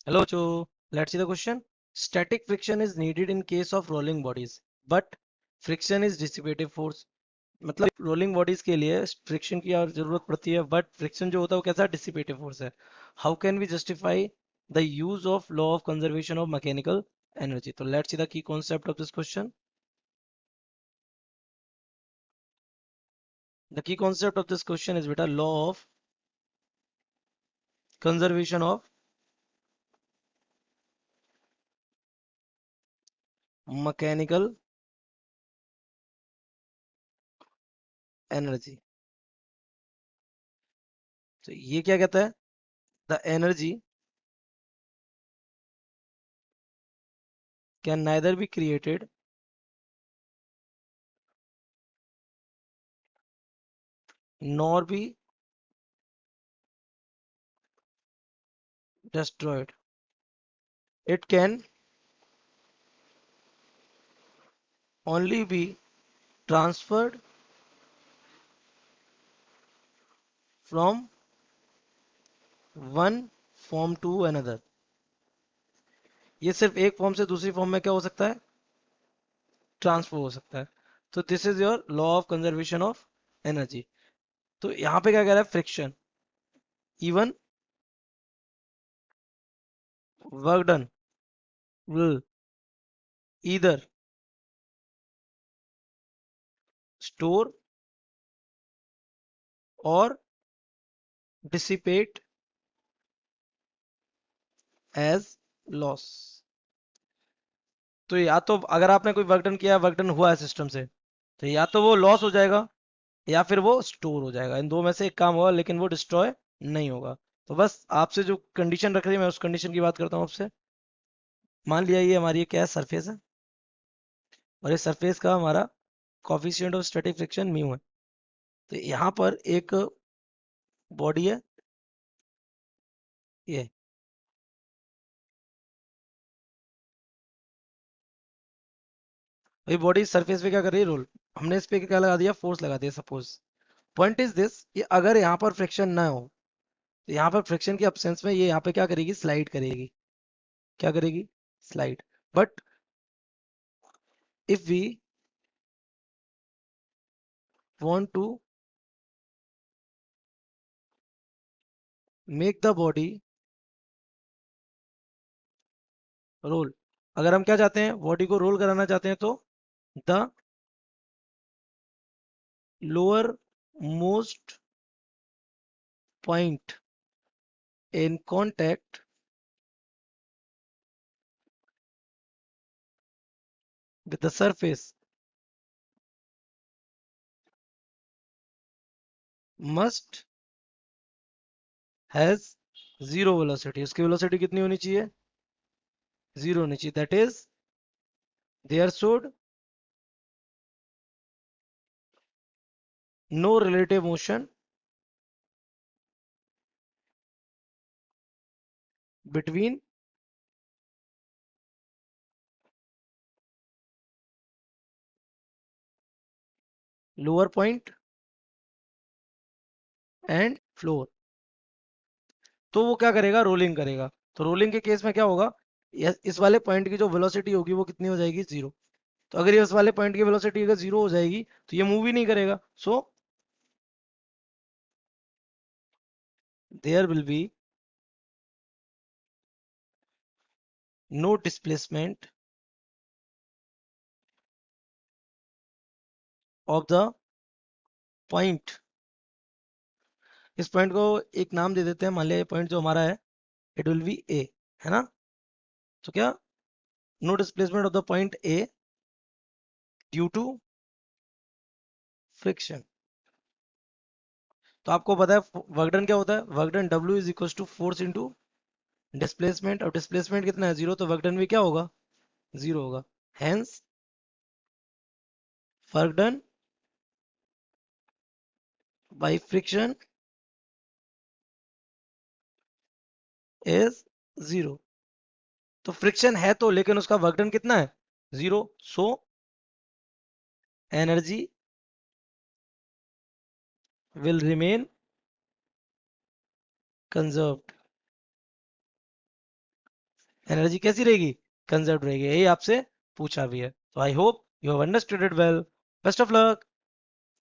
Hello, Joe. Let's see the question. Static friction is needed in case of rolling bodies, but friction is dissipative force. मतलब rolling bodies के लिए friction की और जरूरत पड़ती है, बट फ्रिक्शन जो होता है वो कैसा डिसिपेटिव फोर्स है. How can we justify the use of law of conservation of mechanical energy? तो let's see the key concept of this question. The key concept of this question is बेटा law of conservation of mechanical energy. तो ये क्या कहता है? The energy can neither be created nor be destroyed. It can only be transferred from one form to another. ये सिर्फ एक form से दूसरी फॉर्म में क्या हो सकता है? ट्रांसफर हो सकता है. तो this is your law of conservation of energy. तो यहाँ पे क्या कह रहा है? Friction even work done will either store और डिसिपेट एज लॉस. तो या तो अगर आपने कोई वर्क डन किया, वर्क डन हुआ है सिस्टम से, तो या तो वो लॉस हो जाएगा या फिर वो स्टोर हो जाएगा. इन दो में से एक काम होगा, लेकिन वो डिस्ट्रॉय नहीं होगा. तो बस आपसे जो कंडीशन रख रही है, मैं उस कंडीशन की बात करता हूँ आपसे. मान लिया ये हमारी क्या है? सरफेस है. और इस सरफेस का हमारा coefficient of static friction mu है. तो यहाँ पर एक बॉडी है, ये. वही बॉडी सरफेस पे क्या कर रही है? रोल. हमने इस पे क्या लगा दिया? फोर्स लगा दिया. सपोज पॉइंट इज दिस, ये अगर यहाँ पर फ्रिक्शन ना हो, तो यहाँ पर फ्रिक्शन की अब्सेंस में ये यहाँ पे क्या करेगी? स्लाइड करेगी. क्या करेगी? Slide. But if we want to make the body roll, अगर हम क्या चाहते हैं? बॉडी को रोल कराना चाहते हैं, तो the lower most point in contact with the surface must has zero velocity. उसकी वेलोसिटी कितनी होनी चाहिए? जीरो होनी चाहिए. That is there should no relative motion between lower point and floor. तो वो क्या करेगा? रोलिंग करेगा. तो रोलिंग के केस में क्या होगा? इस वाले पॉइंट की जो वेलोसिटी होगी वो कितनी हो जाएगी? जीरो. तो अगर ये उस वाले पॉइंट की वेलोसिटी अगर जीरो हो जाएगी, तो ये मूव ही नहीं करेगा. So there will be no displacement of the point. इस पॉइंट को एक नाम दे देते हैं. मान लिया ये पॉइंट जो हमारा है, इट विल बी ए, है ना? तो क्या? No displacement of the point a due to friction. तो आपको पता है वर्क डन क्या होता है? Work done W is equal to force into displacement. और डिस्प्लेसमेंट कितना है? जीरो. तो वर्क डन भी क्या होगा? जीरो होगा. Hence work done by friction is zero. तो फ्रिक्शन है तो, लेकिन उसका वर्क डन कितना है? Zero. So energy will remain conserved. Energy कैसी रहेगी, कंजर्व रहेगी, यही आपसे पूछा भी है। तो I hope you have understood it well. Best of luck.